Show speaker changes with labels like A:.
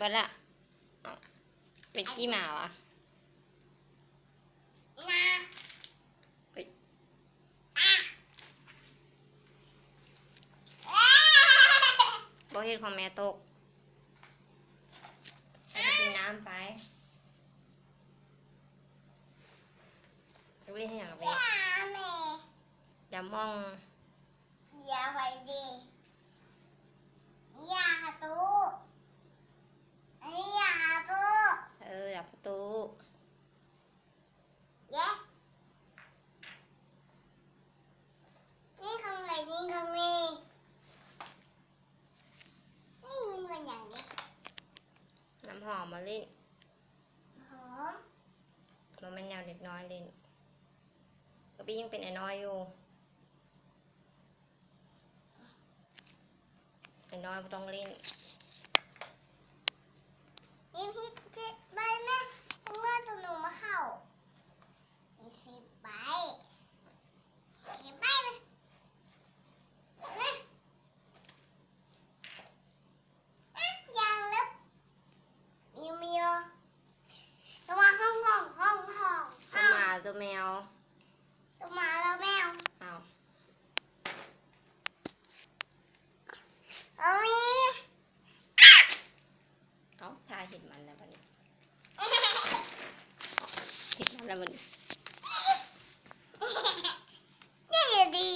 A: ก็ละเป็นขี้หมาวะบ่เห็นของแม่ตกไปกินน้ำไปจะเรียกให้อย่างไรอย่ามอง
B: อย่าไปดิอย่าหาตู้อันนี้อย่าหาตู้
A: อย่าประตู
B: เย้นี่ข้างในนี่ข้างนี้นี่มันเป็นอย่างนี้
A: น้ำหอมมาเล่น
B: หอม
A: มันเป็นแนวเด็กน้อยเล่นกระปี้ยังเป็นไอ้น้อยอยู่ไอ้น้อยไม่ต้องเล่น
B: ยิ้มฮิตเจ็ดใบแม่เพราะว่าตัวหนูมาเข้า10 ใบ10 ใบยังลึกมีตัวมาห้อง
A: ตัวหมาตัวแมว
B: ตัวหมาแล้วแมว
A: อ้าว
B: มี
A: ทายเห็นมันแล้วบัดนี้เห็นมันแล้วบัดนี้